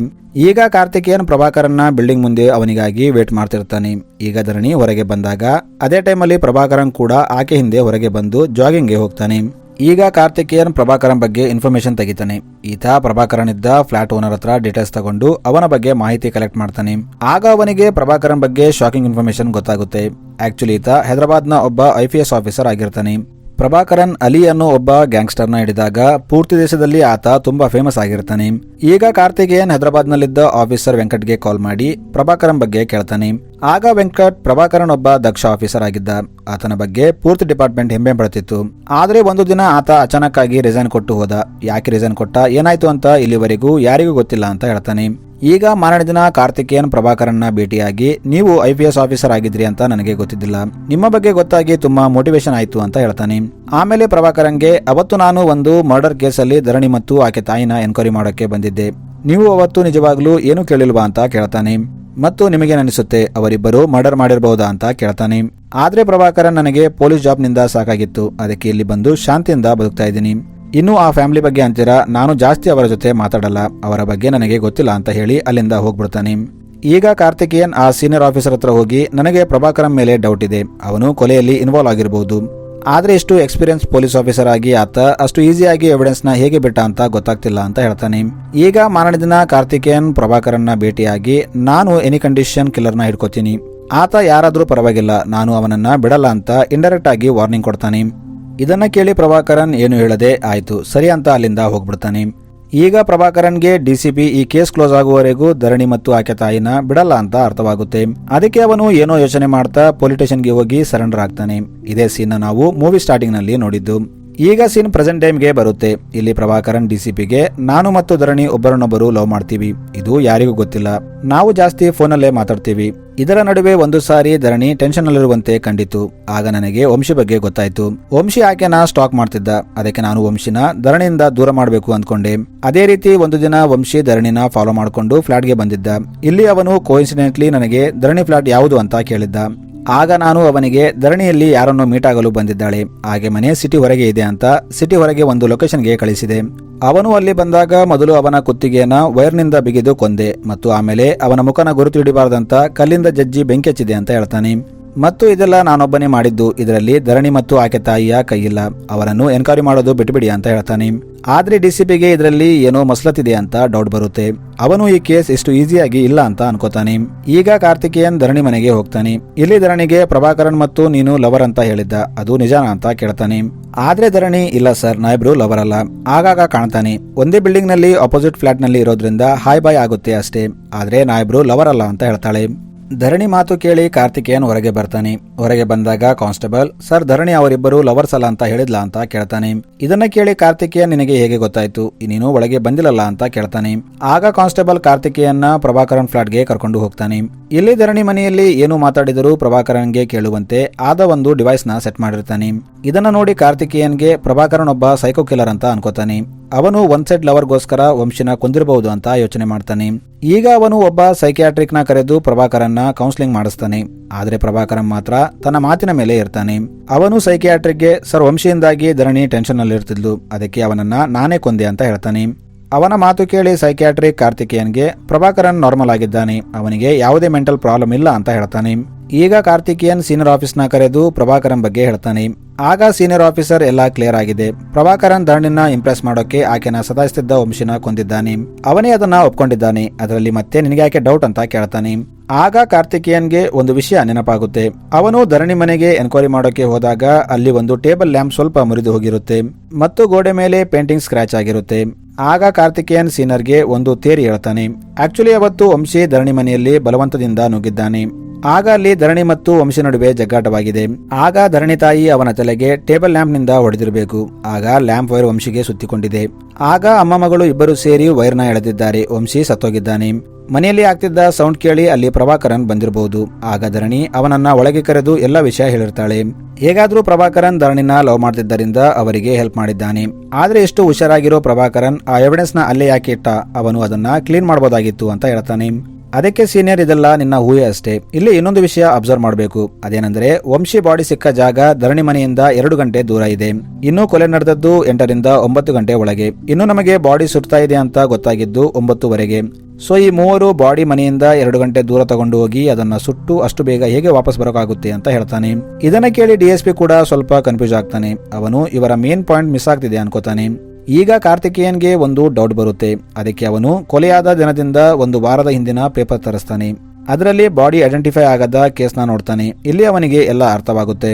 ಈಗ ಕಾರ್ತಿಕೇಯನ್ ಪ್ರಭಾಕರನ್ನ ಬಿಲ್ಡಿಂಗ್ ಮುಂದೆ ಅವನಿಗಾಗಿ ವೇಟ್ ಮಾಡ್ತಿರ್ತಾನೆ. ಈಗ ಧರಣಿ ಹೊರಗೆ ಬಂದಾಗ ಅದೇ ಟೈಮಲ್ಲಿ ಪ್ರಭಾಕರನ್ ಕೂಡ ಆಕೆ ಹಿಂದೆ ಹೊರಗೆ ಬಂದು ಜಾಗಿಂಗ್ಗೆ ಹೋಗ್ತಾನೆ. ಈಗ ಕಾರ್ತಿಕೇಯನ್ ಪ್ರಭಾಕರನ್ ಬಗ್ಗೆ ಇನ್ಫಾರ್ಮೇಶನ್ ತೆಗಿತಾನೆ. ಈತ ಪ್ರಭಾಕರನ್ ಇದ್ದ ಫ್ಲಾಟ್ ಓನರ್ ಹತ್ರ ಡೀಟೇಲ್ಸ್ ತಗೊಂಡು ಅವನ ಬಗ್ಗೆ ಮಾಹಿತಿ ಕಲೆಕ್ಟ್ ಮಾಡ್ತಾನೆ. ಆಗ ಅವನಿಗೆ ಪ್ರಭಾಕರನ್ ಬಗ್ಗೆ ಶಾಕಿಂಗ್ ಇನ್ಫಾರ್ಮೇಶನ್ ಗೊತ್ತಾಗುತ್ತೆ. ಆಕ್ಚುಲಿ ಈತ ಹೈದರಾಬಾದ್ ನ ಒಬ್ಬ IPS ಆಫೀಸರ್ ಆಗಿರ್ತಾನೆ. ಪ್ರಭಾಕರನ್ ಅಲಿ ಅನ್ನೋ ಒಬ್ಬ ಗ್ಯಾಂಗ್ಸ್ಟರ್ನ ಹಿಡಿದಾಗ ಪೂರ್ತಿ ದೇಶದಲ್ಲಿ ಆತ ತುಂಬಾ ಫೇಮಸ್ ಆಗಿರ್ತಾನೆ. ಈಗ ಕಾರ್ತಿಕೇಯನ್ ಹೈದರಾಬಾದ್ನಲ್ಲಿದ್ದ ಆಫೀಸರ್ ವೆಂಕಟ್ಗೆ ಕಾಲ್ ಮಾಡಿ ಪ್ರಭಾಕರನ್ ಬಗ್ಗೆ ಕೇಳ್ತಾನೆ. ಆಗ ವೆಂಕಟ್ ಪ್ರಭಾಕರನ್ ಒಬ್ಬ ದಕ್ಷ ಆಫೀಸರ್ ಆಗಿದ್ದ. ಆತನ ಬಗ್ಗೆ ಪೂರ್ತಿ ಡಿಪಾರ್ಟ್ಮೆಂಟ್ ಹೆಮ್ಮೆ ಪಡ್ತಿತ್ತು. ಆದ್ರೆ ಒಂದು ದಿನ ಆತ ಅಚಾನಕ್ ಆಗಿ ರಿಸೈನ್ ಕೊಟ್ಟು ಹೋದ. ಯಾಕೆ ರಿಸೈನ್ ಕೊಟ್ಟ, ಏನಾಯ್ತು ಅಂತ ಇಲ್ಲಿವರೆಗೂ ಯಾರಿಗೂ ಗೊತ್ತಿಲ್ಲ ಅಂತ ಹೇಳ್ತಾನೆ. ಈಗ ಮಾರನೇ ದಿನ ಕಾರ್ತಿಕೇಯನ್ ಪ್ರಭಾಕರನ್ನ ಭೇಟಿಯಾಗಿ, ನೀವು IPS ಆಫೀಸರ್ ಆಗಿದ್ರಿ ಅಂತ ನನಗೆ ಗೊತ್ತಿದ್ದಿಲ್ಲ, ನಿಮ್ಮ ಬಗ್ಗೆ ಗೊತ್ತಾಗಿ ತುಂಬಾ ಮೋಟಿವೇಶನ್ ಆಯ್ತು ಅಂತ ಹೇಳ್ತಾನೆ. ಆಮೇಲೆ ಪ್ರಭಾಕರನ್ಗೆ, ಅವತ್ತು ನಾನು ಒಂದು ಮರ್ಡರ್ ಕೇಸಲ್ಲಿ ಧರಣಿ ಮತ್ತು ಆಕೆ ತಾಯಿನ ಎನ್ಕ್ವೈರಿ ಮಾಡೋಕೆ ಬಂದಿದ್ದೆ, ನೀವು ಅವತ್ತು ನಿಜವಾಗ್ಲೂ ಏನು ಕೇಳಿಲ್ವಾ ಅಂತ ಕೇಳ್ತಾನೆ. ಮತ್ತು ನಿಮಗೇನನಿಸುತ್ತೆ, ಅವರಿಬ್ಬರು ಮರ್ಡರ್ ಮಾಡಿರಬಹುದಾ ಅಂತ ಕೇಳ್ತಾನೆ. ಆದ್ರೆ ಪ್ರಭಾಕರನ್, ನನಗೆ ಪೊಲೀಸ್ ಜಾಬ್ ನಿಂದ ಸಾಕಾಗಿತ್ತು, ಅದಕ್ಕೆ ಇಲ್ಲಿ ಬಂದು ಶಾಂತಿಯಿಂದ ಬದುಕ್ತಾ ಇದ್ದೀನಿ. ಇನ್ನು ಆ ಫ್ಯಾಮಿಲಿ ಬಗ್ಗೆ ಅಂತೀರಾ, ನಾನು ಜಾಸ್ತಿ ಅವರ ಜೊತೆ ಮಾತಾಡಲ್ಲ, ಅವರ ಬಗ್ಗೆ ನನಗೆ ಗೊತ್ತಿಲ್ಲ ಅಂತ ಹೇಳಿ ಅಲ್ಲಿಂದ ಹೋಗ್ಬಿಡ್ತಾನೆ. ಈಗ ಕಾರ್ತಿಕೇಯನ್ ಆ ಸೀನಿಯರ್ ಆಫೀಸರ್ ಹತ್ರ ಹೋಗಿ, ನನಗೆ ಪ್ರಭಾಕರನ್ ಮೇಲೆ ಡೌಟ್ ಇದೆ, ಅವನು ಕೊಲೆಯಲ್ಲಿ ಇನ್ವಾಲ್ವ್ ಆಗಿರಬಹುದು, ಆದ್ರೆ ಇಷ್ಟು ಎಕ್ಸ್ಪೀರಿಯನ್ಸ್ ಪೊಲೀಸ್ ಆಫೀಸರ್ ಆಗಿ ಆತ ಅಷ್ಟು ಈಸಿಯಾಗಿ ಎವಿಡೆನ್ಸ್ ನ ಹೇಗೆ ಬಿಟ್ಟ ಅಂತ ಗೊತ್ತಾಗ್ತಿಲ್ಲ ಅಂತ ಹೇಳ್ತಾನೆ. ಈಗ ಮಾರನೇ ದಿನ ಕಾರ್ತಿಕೇಯನ್ ಪ್ರಭಾಕರನ್ನ ಭೇಟಿಯಾಗಿ, ನಾನು ಎನಿ ಕಂಡೀಷನ್ ಕಿಲ್ಲರ್ನ ಹಿಡ್ಕೋತೀನಿ, ಆತ ಯಾರಾದ್ರೂ ಪರವಾಗಿಲ್ಲ, ನಾನು ಅವನನ್ನ ಬಿಡಲ್ಲ ಅಂತ ಇಂಡೈರೆಕ್ಟ್ ಆಗಿ ವಾರ್ನಿಂಗ್ ಕೊಡ್ತಾನೆ. ಇದನ್ನ ಕೇಳಿ ಪ್ರಭಾಕರನ್ ಏನು ಹೇಳದೆ ಆಯ್ತು ಸರಿ ಅಂತ ಅಲ್ಲಿಂದ ಹೋಗ್ಬಿಡ್ತಾನೆ. ಈಗ ಪ್ರಭಾಕರನ್ಗೆ DCP ಈ ಕೇಸ್ ಕ್ಲೋಸ್ ಆಗುವವರೆಗೂ ಧರಣಿ ಮತ್ತು ಆಕೆ ತಾಯಿನ ಬಿಡಲ್ಲ ಅಂತ ಅರ್ಥವಾಗುತ್ತೆ. ಅದಕ್ಕೆ ಅವನು ಏನೋ ಯೋಚನೆ ಮಾಡ್ತಾ ಪೊಲೀಸ್ ಸ್ಟೇಷನ್ಗೆ ಹೋಗಿ ಸರೆಂಡರ್ ಆಗ್ತಾನೆ. ಇದೇ ಸೀನ್ ನಾವು ಮೂವಿ ಸ್ಟಾರ್ಟಿಂಗ್ ನಲ್ಲಿ ನೋಡಿದ್ದು. ಈಗ ಸೀನ್ ಪ್ರೆಸೆಂಟ್ ಟೈಮ್ಗೆ ಬರುತ್ತೆ. ಇಲ್ಲಿ ಪ್ರಭಾಕರನ್ DCPಗೆ, ನಾನು ಮತ್ತು ಧರಣಿ ಒಬ್ಬರನ್ನೊಬ್ಬರು ಲವ್ ಮಾಡ್ತೀವಿ, ಇದು ಯಾರಿಗೂ ಗೊತ್ತಿಲ್ಲ, ನಾವು ಜಾಸ್ತಿ ಫೋನಲ್ಲೇ ಮಾತಾಡ್ತೀವಿ. ಇದರ ನಡುವೆ ಒಂದು ಸಾರಿ ಧರಣಿ ಟೆನ್ಷನ್ ನಲ್ಲಿರುವಂತೆ ಕಂಡಿತು. ಆಗ ನನಗೆ ವಂಶಿ ಬಗ್ಗೆ ಗೊತ್ತಾಯ್ತು. ವಂಶಿ ಆಕೆನ ಸ್ಟಾಕ್ ಮಾಡ್ತಿದ್ದ, ಅದಕ್ಕೆ ನಾನು ವಂಶಿನ ಧರಣಿಯಿಂದ ದೂರ ಮಾಡಬೇಕು ಅಂದ್ಕೊಂಡೆ. ಅದೇ ರೀತಿ ಒಂದು ದಿನ ವಂಶಿ ಧರಣಿನ ಫಾಲೋ ಮಾಡಿಕೊಂಡು ಫ್ಲಾಟ್ಗೆ ಬಂದಿದ್ದ. ಇಲ್ಲಿ ಅವನು ಕೋಇನ್ಸಿಡೆಂಟ್ಲಿ ನನಗೆ ಧರಣಿ ಫ್ಲಾಟ್ ಯಾವುದು ಅಂತ ಕೇಳಿದ್ದ. ಆಗ ನಾನು ಅವನಿಗೆ ಧರಣಿಯಲ್ಲಿ ಯಾರನ್ನೋ ಮೀಟ್ ಆಗಲು ಬಂದಿದ್ದಾಳೆ, ಹಾಗೆ ಮನೆ ಸಿಟಿ ಹೊರಗೆ ಇದೆ ಅಂತ ಸಿಟಿ ಹೊರಗೆ ಒಂದು ಲೊಕೇಶನ್ಗೆ ಕಳಿಸಿದೆ. ಅವನು ಅಲ್ಲಿ ಬಂದಾಗ ಮೊದಲು ಅವನ ಕುತ್ತಿಗೆಯನ್ನ ವೈರ್ನಿಂದ ಬಿಗಿದು ಕೊಂದೆ ಮತ್ತು ಆಮೇಲೆ ಅವನ ಮುಖನ ಗುರುತು ಹಿಡಿಬಾರ್ದಂತ ಕಲ್ಲಿಂದ ಜಜ್ಜಿ ಬೆಂಕಿ ಹಚ್ಚಿದೆ ಅಂತ ಹೇಳ್ತಾನೆ. ಮತ್ತು ಇದೆಲ್ಲ ನಾನೊಬ್ಬನೇ ಮಾಡಿದ್ದು, ಇದರಲ್ಲಿ ಧರಣಿ ಮತ್ತು ಆಕೆ ತಾಯಿಯ ಕೈಯಿಲ್ಲ, ಅವರನ್ನು ಎನ್ಕ್ವೈರಿ ಮಾಡೋದು ಬಿಟ್ಬಿಡಿ ಅಂತ ಹೇಳ್ತಾನೆ. ಆದ್ರೆ DCPಗೆ ಇದರಲ್ಲಿ ಏನೋ ಮಸಲತ್ತಿದೆ ಅಂತ ಡೌಟ್ ಬರುತ್ತೆ. ಅವನು ಈ ಕೇಸ್ ಇಷ್ಟು ಈಸಿಯಾಗಿ ಇಲ್ಲ ಅಂತ ಅನ್ಕೋತಾನೆ. ಈಗ ಕಾರ್ತಿಕೇಯನ್ ಧರಣಿ ಮನೆಗೆ ಹೋಗ್ತಾನೆ. ಇಲ್ಲಿ ಧರಣಿಗೆ ಪ್ರಭಾಕರನ್ ಮತ್ತು ನೀನು ಲವರ್ ಅಂತ ಹೇಳಿದ್ದ, ಅದು ನಿಜಾನ ಅಂತ ಕೇಳ್ತಾನೆ. ಆದ್ರೆ ಧರಣಿ, ಇಲ್ಲ ಸರ್, ನಾವಿಬ್ರು ಲವರ್ ಅಲ್ಲ, ಆಗಾಗ ಕಾಣ್ತಾನೆ, ಒಂದೇ ಬಿಲ್ಡಿಂಗ್ ನಲ್ಲಿ ಅಪೋಸಿಟ್ ಫ್ಲಾಟ್ ನಲ್ಲಿ ಇರೋದ್ರಿಂದ ಹಾಯ್ ಬಾಯ್ ಆಗುತ್ತೆ ಅಷ್ಟೇ, ಆದ್ರೆ ನಾವಿಬ್ರು ಲವರ್ ಅಲ್ಲ ಅಂತ ಹೇಳ್ತಾಳೆ. ಧರಣಿ ಮಾತು ಕೇಳಿ ಕಾರ್ತಿಕೇಯನ್ ಹೊರಗೆ ಬರ್ತಾನೆ. ಹೊರಗೆ ಬಂದಾಗ ಕಾನ್ಸ್ಟೇಬಲ್, ಸರ್ ಧರಣಿ ಅವರಿಬ್ಬರು ಲವರ್ಸ್ ಅಲ್ಲ ಅಂತ ಹೇಳಿದ್ಲ ಅಂತ ಕೇಳ್ತಾನೆ. ಇದನ್ನ ಕೇಳಿ ಕಾರ್ತಿಕೇಯನ್, ನಿನಗೆ ಹೇಗೆ ಗೊತ್ತಾಯ್ತು, ನೀನು ಒಳಗೆ ಬಂದಿಲ್ಲಲ್ಲ ಅಂತ ಕೇಳ್ತಾನೆ. ಆಗ ಕಾನ್ಸ್ಟೇಬಲ್ ಕಾರ್ತಿಕೇಯನ್ನ ಪ್ರಭಾಕರನ್ ಫ್ಲಾಟ್ಗೆ ಕರ್ಕೊಂಡು ಹೋಗ್ತಾನೆ. ಇಲ್ಲಿ ಧರಣಿ ಮನೆಯಲ್ಲಿ ಏನು ಮಾತಾಡಿದರೂ ಪ್ರಭಾಕರನ್ಗೆ ಕೇಳುವಂತೆ ಆದ ಒಂದು ಡಿವೈಸ್ ನ ಸೆಟ್ ಮಾಡಿರ್ತಾನೆ. ಇದನ್ನ ನೋಡಿ ಕಾರ್ತಿಕೇಯನ್ಗೆ ಪ್ರಭಾಕರನ್ ಒಬ್ಬ ಸೈಕೋ ಕಿಲ್ಲರ್ ಅಂತ ಅನ್ಕೋತಾನೆ. ಅವನು ಒನ್ ಸೈಡ್ ಲವರ್ಗೋಸ್ಕರ ವಂಶಿನ ಕೊಂದಿರಬಹುದು ಅಂತ ಯೋಚನೆ ಮಾಡ್ತಾನೆ. ಈಗ ಅವನು ಒಬ್ಬ ಸೈಕಿಯಾಟ್ರಿಕ್ ನ ಕರೆದು ಪ್ರಭಾಕರನ್ನ ಕೌನ್ಸಿಲಿಂಗ್ ಮಾಡಿಸ್ತಾನೆ. ಆದ್ರೆ ಪ್ರಭಾಕರನ್ ಮಾತ್ರ ತನ್ನ ಮಾತಿನ ಮೇಲೆ ಇರ್ತಾನೆ. ಅವನು ಸೈಕಿಯಾಟ್ರಿಕ್ಗೆ, ಸರ್ ವಂಶಿಯಿಂದಾಗಿ ಧರಣಿ ಟೆನ್ಷನ್ ನಲ್ಲಿ ಇರ್ತಿದ್ಲು, ಅದಕ್ಕೆ ಅವನನ್ನ ನಾನೇ ಕೊಂದೆ ಅಂತ ಹೇಳ್ತಾನೆ. ಅವನ ಮಾತು ಕೇಳಿ ಸೈಕಿಯಾಟ್ರಿಕ್ ಕಾರ್ತಿಕೇಯನ್ಗೆ, ಪ್ರಭಾಕರನ್ ನಾರ್ಮಲ್ ಆಗಿದ್ದಾನೆ, ಅವನಿಗೆ ಯಾವುದೇ ಮೆಂಟಲ್ ಪ್ರಾಬ್ಲಮ್ ಇಲ್ಲ ಅಂತ ಹೇಳ್ತಾನೆ. ಈಗ ಕಾರ್ತಿಕೇಯನ್ ಸೀನಿಯರ್ ಆಫೀಸ್ನ ಕರೆದು ಪ್ರಭಾಕರನ್ ಬಗ್ಗೆ ಹೇಳ್ತಾನೆ. ಆಗ ಸೀನಿಯರ್ ಆಫೀಸರ್ ಎಲ್ಲಾ ಕ್ಲಿಯರ್ ಆಗಿದೆ, ಪ್ರಭಾಕರನ್ ಧರಣಿನ ಇಂಪ್ರೆಸ್ ಮಾಡೋಕೆ ಆಕೆನ ಸತಾಯಿಸ್ತಿದ್ದ ವಂಶಿನ ಕೊಂದಿದ್ದಾನೆ, ಅವನೇ ಅದನ್ನ ಒಪ್ಕೊಂಡಿದ್ದಾನೆ, ಅದರಲ್ಲಿ ಮತ್ತೆ ನಿನಗೆ ಯಾಕೆ ಡೌಟ್ ಅಂತ ಕೇಳ್ತಾನೆ. ಆಗ ಕಾರ್ತಿಕೇಯನ್ಗೆ ಒಂದು ವಿಷಯ ನೆನಪಾಗುತ್ತೆ. ಅವನು ಧರಣಿ ಮನೆಗೆ ಎನ್ಕ್ವೈರಿ ಮಾಡೋಕೆ ಹೋದಾಗ ಅಲ್ಲಿ ಒಂದು ಟೇಬಲ್ ಲ್ಯಾಂಪ್ ಸ್ವಲ್ಪ ಮುರಿದು ಹೋಗಿರುತ್ತೆ ಮತ್ತು ಗೋಡೆ ಮೇಲೆ ಪೇಂಟಿಂಗ್ ಸ್ಕ್ರಾಚ್ ಆಗಿರುತ್ತೆ. ಆಗ ಕಾರ್ತಿಕೇಯನ್ ಸೀನಿಯರ್ಗೆ ಒಂದು ಥಿಯರಿ ಹೇಳ್ತಾನೆ. ಆಕ್ಚುಲಿ ಅವತ್ತು ವಂಶಿ ಧರಣಿ ಮನೆಯಲ್ಲಿ ಬಲವಂತದಿಂದ ನುಗ್ಗಿದ್ದಾನೆ. ಆಗ ಅಲ್ಲಿ ಧರಣಿ ಮತ್ತು ವಂಶಿ ನಡುವೆ ಜಗ್ಗಾಟವಾಗಿದೆ. ಆಗ ಧರಣಿ ತಾಯಿ ಅವನ ತಲೆಗೆ ಟೇಬಲ್ ಲ್ಯಾಂಪ್ ನಿಂದ ಹೊಡೆದಿರಬೇಕು. ಆಗ ಲ್ಯಾಂಪ್ ವೈರ್ ವಂಶಿಗೆ ಸುತ್ತಿಕೊಂಡಿದೆ. ಆಗ ಅಮ್ಮ ಮಗಳು ಇಬ್ಬರು ಸೇರಿ ವೈರ್ನ ಎಳೆದಿದ್ದಾರೆ. ವಂಶಿ ಸತ್ತೋಗಿದ್ದಾನೆ. ಮನೆಯಲ್ಲಿ ಆಗ್ತಿದ್ದ ಸೌಂಡ್ ಕೇಳಿ ಅಲ್ಲಿ ಪ್ರಭಾಕರನ್ ಬಂದಿರಬಹುದು. ಆಗ ಧರಣಿ ಅವನನ್ನ ಒಳಗೆ ಕರೆದು ಎಲ್ಲ ವಿಷಯ ಹೇಳಿರ್ತಾಳೆ. ಹೇಗಾದ್ರೂ ಪ್ರಭಾಕರನ್ ಧರಣಿನ ಲವ್ ಮಾಡ್ತಿದ್ದರಿಂದ ಅವರಿಗೆ ಹೆಲ್ಪ್ ಮಾಡಿದ್ದಾನೆ. ಆದ್ರೆ ಎಷ್ಟು ಹುಷಾರಾಗಿರೋ ಪ್ರಭಾಕರನ್ ಆ ಎವಿಡೆನ್ಸ್ ನ ಅಲ್ಲೇ ಯಾಕೆ ಇಟ್ಟ, ಅವನು ಅದನ್ನ ಕ್ಲೀನ್ ಮಾಡಬಹುದಾಗಿತ್ತು ಅಂತ ಹೇಳ್ತಾನೆ. ಅದಕ್ಕೆ ಸೀನಿಯರ್, ಇದೆಲ್ಲ ನಿನ್ನ ಊಹೆ ಅಷ್ಟೇ, ಇಲ್ಲಿ ಇನ್ನೊಂದು ವಿಷಯ ಅಬ್ಸರ್ವ್ ಮಾಡಬೇಕು. ಅದೇನೆಂದ್ರೆ ವಂಶಿ ಬಾಡಿ ಸಿಕ್ಕ ಜಾಗ ಧರಣಿ ಮನೆಯಿಂದ 2 ಗಂಟೆ ದೂರ ಇದೆ. ಇನ್ನು ಕೊಲೆ ನಡೆದದ್ದು 8 ರಿಂದ 9 ಗಂಟೆ ಒಳಗೆ. ಇನ್ನು ನಮಗೆ ಬಾಡಿ ಸುಡ್ತಾ ಇದೆ ಅಂತ ಗೊತ್ತಾಗಿದ್ದು 9ವರೆಗೆ. ಸೊ ಈ ಮೂವರು ಬಾಡಿ ಮನೆಯಿಂದ 2 ಗಂಟೆ ದೂರ ತಗೊಂಡು ಹೋಗಿ ಅದನ್ನ ಸುಟ್ಟು ಅಷ್ಟು ಬೇಗ ಹೇಗೆ ವಾಪಸ್ ಬರೋಕ್ಕಾಗುತ್ತೆ ಅಂತ ಹೇಳ್ತಾನೆ. ಇದನ್ನ ಕೇಳಿ DSP ಕೂಡ ಸ್ವಲ್ಪ ಕನ್ಫ್ಯೂಸ್ ಆಗ್ತಾನೆ. ಅವನು ಇವರ ಮೇನ್ ಪಾಯಿಂಟ್ ಮಿಸ್ ಆಗ್ತಿದೆ ಅನ್ಕೋತಾನೆ. ಈಗ ಕಾರ್ತಿಕೇಯನ್ಗೆ ಒಂದು ಡೌಟ್ ಬರುತ್ತೆ. ಅದಕ್ಕೆ ಅವನು ಕೊಲೆಯಾದ ದಿನದಿಂದ 1 ವಾರದ ಹಿಂದಿನ ಪೇಪರ್ ತರಿಸ್ತಾನೆ. ಅದರಲ್ಲಿ ಬಾಡಿ ಐಡೆಂಟಿಫೈ ಆಗದ ಕೇಸ್ನ ನೋಡ್ತಾನೆ. ಇಲ್ಲಿ ಅವನಿಗೆ ಎಲ್ಲ ಅರ್ಥವಾಗುತ್ತೆ.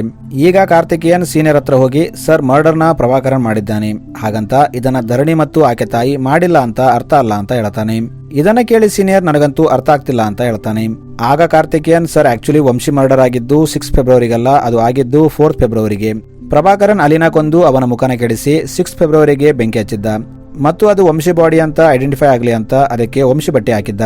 ಈಗ ಕಾರ್ತಿಕೇಯನ್ ಸೀನಿಯರ್ ಹತ್ರ ಹೋಗಿ, ಸರ್ ಮರ್ಡರ್ನ ಪ್ರಭಾಕರನ್ ಮಾಡಿದ್ದಾನೆ, ಹಾಗಂತ ಇದನ್ನ ಧರಣಿ ಮತ್ತು ಆಕೆ ತಾಯಿ ಮಾಡಿಲ್ಲ ಅಂತ ಅರ್ಥ ಅಲ್ಲ ಅಂತ ಹೇಳ್ತಾನೆ. ಇದನ್ನ ಕೇಳಿ ಸೀನಿಯರ್, ನನಗಂತೂ ಅರ್ಥ ಆಗ್ತಿಲ್ಲ ಅಂತ ಹೇಳ್ತಾನೆ. ಆಗ Karthikeyan, sir actually Vamshi murder ಆಗಿದ್ದು 6 ಫೆಬ್ರವರಿಗಲ್ಲ, ಅದು ಆಗಿದ್ದು 4 ಫೆಬ್ರವರಿಗೆ. ಪ್ರಭಾಕರನ್ ಅಲಿನ ಕೊಂದು ಅವನ ಮುಖನ ಕೆಡಿಸಿ 6 ಫೆಬ್ರವರಿಗೆ ಬೆಂಕಿ ಹಚ್ಚಿದ್ದ ಮತ್ತು ಅದು ವಂಶಿ ಬಾಡಿ ಅಂತ ಐಡೆಂಟಿಫೈ ಆಗಲಿ ಅಂತ ಅದಕ್ಕೆ ವಂಶಿ ಬಟ್ಟೆ ಹಾಕಿದ್ದ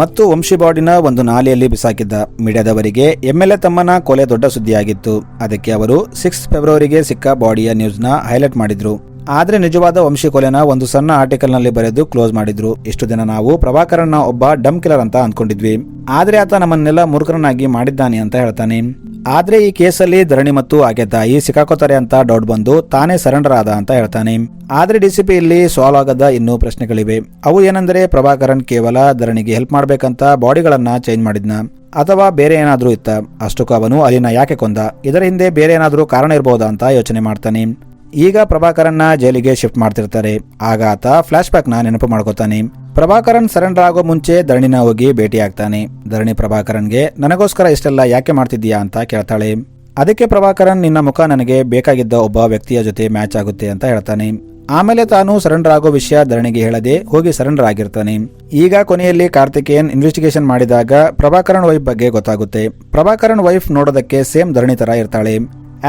ಮತ್ತು ವಂಶಿ ಬಾಡಿನ ಒಂದು ನಾಲೆಯಲ್ಲಿ ಬಿಸಾಕಿದ್ದ. ಮೀಡಿಯಾದವರಿಗೆ MLA ತಮ್ಮನ ಕೊಲೆ ದೊಡ್ಡ ಸುದ್ದಿಯಾಗಿತ್ತು. ಅದಕ್ಕೆ ಅವರು 6 ಫೆಬ್ರವರಿಗೆ ಸಿಕ್ಕ ಬಾಡಿಯ ನ್ಯೂಸ್ನ ಹೈಲೈಟ್ ಮಾಡಿದ್ರು. ಆದ್ರೆ ನಿಜವಾದ ವಂಶಿ ಕೊಲೆನ ಒಂದು ಸಣ್ಣ ಆರ್ಟಿಕಲ್ ನಲ್ಲಿ ಬರೆದು ಕ್ಲೋಸ್ ಮಾಡಿದ್ರು. ಇಷ್ಟು ದಿನ ನಾವು ಪ್ರಭಾಕರನ್ನ ಒಬ್ಬ ಡಮ್ ಕಿಲ್ಲರ್ ಅಂತ ಅನ್ಕೊಂಡಿದ್ವಿ, ಆದ್ರೆ ಆತ ನಮ್ಮನ್ನೆಲ್ಲ ಮೂರ್ಖರನ್ನಾಗಿ ಮಾಡಿದ್ದಾನೆ ಅಂತ ಹೇಳ್ತಾನೆ. ಆದ್ರೆ ಈ ಕೇಸಲ್ಲಿ ಧರಣಿ ಮತ್ತು ಆಕೆ ತಾಯಿ ಸಿಕ್ಕಾಕೋತಾರೆ ಅಂತ ಡೌಟ್ ಬಂದು ತಾನೇ ಸರೆಂಡರ್ ಆದ ಅಂತ ಹೇಳ್ತಾನೆ. ಆದ್ರೆ DCP ಇಲ್ಲಿ ಸಾಲ್ವ್ ಆಗದ ಇನ್ನೂ ಪ್ರಶ್ನೆಗಳಿವೆ. ಅವು ಏನಂದ್ರೆ, ಪ್ರಭಾಕರನ್ ಕೇವಲ ಧರಣಿಗೆ ಹೆಲ್ಪ್ ಮಾಡ್ಬೇಕಂತ ಬಾಡಿಗಳನ್ನ ಚೇಂಜ್ ಮಾಡಿದ್ನ ಅಥವಾ ಬೇರೆ ಏನಾದ್ರೂ ಇತ್ತ? ಅಷ್ಟಕ್ಕೂ ಅವನು ಅಲಿನ ಯಾಕೆ ಕೊಂದ? ಇದರ ಹಿಂದೆ ಬೇರೆ ಏನಾದ್ರೂ ಕಾರಣ ಇರಬಹುದಾ ಅಂತ ಯೋಚನೆ ಮಾಡ್ತಾನೆ. ಈಗ ಪ್ರಭಾಕರನ್ನ ಜೈಲಿಗೆ ಶಿಫ್ಟ್ ಮಾಡ್ತಿರ್ತಾರೆ. ಆಗ ಆತ ಫ್ಲಾಶ್ ಬ್ಯಾಕ್ ನ ನೆನಪು ಮಾಡ್ಕೋತಾನೆ. ಪ್ರಭಾಕರನ್ ಸರೆಂಡರ್ ಆಗೋ ಮುಂಚೆ ಧರಣಿನ ಹೋಗಿ ಭೇಟಿ ಆಗ್ತಾನೆ. ಧರಣಿ ಪ್ರಭಾಕರನ್ಗೆ, ನನಗೋಸ್ಕರ ಇಷ್ಟೆಲ್ಲ ಯಾಕೆ ಮಾಡ್ತಿದ್ದೀಯಾ ಅಂತ ಕೇಳ್ತಾಳೆ. ಅದಕ್ಕೆ ಪ್ರಭಾಕರನ್, ನಿನ್ನ ಮುಖ ನನಗೆ ಬೇಕಾಗಿದ್ದ ಒಬ್ಬ ವ್ಯಕ್ತಿಯ ಜೊತೆ ಮ್ಯಾಚ್ ಆಗುತ್ತೆ ಅಂತ ಹೇಳ್ತಾನೆ. ಆಮೇಲೆ ತಾನು ಸರೆಂಡರ್ ಆಗೋ ವಿಷಯ ಧರಣಿಗೆ ಹೇಳದೆ ಹೋಗಿ ಸರೆಂಡರ್ ಆಗಿರ್ತಾನೆ. ಈಗ ಕೊನೆಯಲ್ಲಿ ಕಾರ್ತಿಕೇಯನ್ ಇನ್ವೆಸ್ಟಿಗೇಷನ್ ಮಾಡಿದಾಗ ಪ್ರಭಾಕರನ್ ವೈಫ್ ಬಗ್ಗೆ ಗೊತ್ತಾಗುತ್ತೆ. ಪ್ರಭಾಕರನ್ ವೈಫ್ ನೋಡೋದಕ್ಕೆ ಸೇಮ್ ಧರಣಿ ತರ ಇರ್ತಾಳೆ.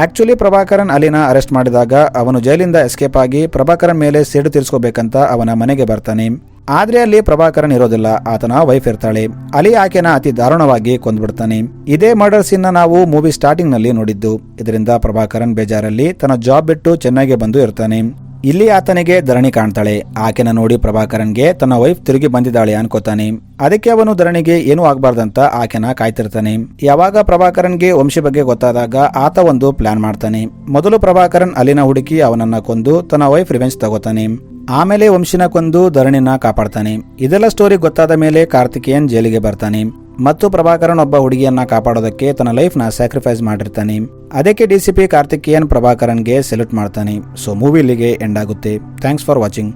ಆಕ್ಚುಲಿ ಪ್ರಭಾಕರನ್ ಅಲಿನ ಅರೆಸ್ಟ್ ಮಾಡಿದಾಗ ಅವನು ಜೈಲಿಂದ ಎಸ್ಕೇಪ್ ಆಗಿ ಪ್ರಭಾಕರನ್ ಮೇಲೆ ಸೇಡು ತೀರಿಸ್ಕೋಬೇಕಂತ ಅವನ ಮನೆಗೆ ಬರ್ತಾನೆ. ಆದ್ರೆ ಅಲ್ಲಿ ಪ್ರಭಾಕರನ್ ಇರೋದಿಲ್ಲ, ಆತನ ವೈಫ್ ಇರ್ತಾಳೆ. ಅಲಿ ಆಕೆನ ಅತಿ ದಾರುಣವಾಗಿ ಕೊಂದ್ಬಿಡ್ತಾನೆ. ಇದೇ ಮರ್ಡರ್ ಸೀನ್ ನಾವು ಮೂವಿ ಸ್ಟಾರ್ಟಿಂಗ್ ನಲ್ಲಿ ನೋಡಿದ್ದು. ಇದರಿಂದ ಪ್ರಭಾಕರನ್ ಬೇಜಾರಲ್ಲಿ ತನ್ನ ಜಾಬ್ ಬಿಟ್ಟು ಚೆನ್ನೈಗೆ ಬಂದು ಇರ್ತಾನೆ. ಇಲ್ಲಿ ಆತನಿಗೆ ಧರಣಿ ಕಾಣ್ತಾಳೆ. ಆಕೆನ ನೋಡಿ ಪ್ರಭಾಕರನ್ಗೆ ತನ್ನ ವೈಫ್ ತಿರುಗಿ ಬಂದಿದ್ದಾಳೆ ಅನ್ಕೋತಾನೆ. ಅದಕ್ಕೆ ಅವನು ಧರಣಿಗೆ ಏನೂ ಆಗ್ಬಾರ್ದಂತ ಆಕೆನ ಕಾಯ್ತಿರ್ತಾನೆ. ಯಾವಾಗ ಪ್ರಭಾಕರನ್ಗೆ ವಂಶಿ ಬಗ್ಗೆ ಗೊತ್ತಾದಾಗ ಆತ ಒಂದು ಪ್ಲಾನ್ ಮಾಡ್ತಾನೆ. ಮೊದಲು ಪ್ರಭಾಕರನ್ ಅಲಿನ ಹುಡುಕಿ ಅವನನ್ನ ಕೊಂದು ತನ್ನ ವೈಫ್ ರಿವೆಂಜ್ ತಗೋತಾನೆ. ಆಮೇಲೆ ವಂಶಿನ ಕೊಂದು ಧರಣಿನ ಕಾಪಾಡ್ತಾನೆ. ಇದೆಲ್ಲ ಸ್ಟೋರಿ ಗೊತ್ತಾದ ಮೇಲೆ ಕಾರ್ತಿಕೇಯನ್ ಜೈಲಿಗೆ ಬರ್ತಾನೆ ಮತ್ತು ಪ್ರಭಾಕರನ್ ಒಬ್ಬ ಹುಡುಗಿಯನ್ನ ಕಾಪಾಡೋದಕ್ಕೆ ತನ್ನ ಲೈಫ್ ನ ಸ್ಯಾಕ್ರಿಫೈಸ್ ಮಾಡಿರ್ತಾನೆ. ಅದಕ್ಕೆ DCP ಕಾರ್ತಿಕೇಯನ್ ಪ್ರಭಾಕರನ್ಗೆ ಸೆಲ್ಯೂಟ್ ಮಾಡ್ತಾನೆ. ಸೊ ಮೂವಿ ಇಲ್ಲಿಗೆ ಎಂಡ್ ಆಗುತ್ತೆ. Thanks for watching.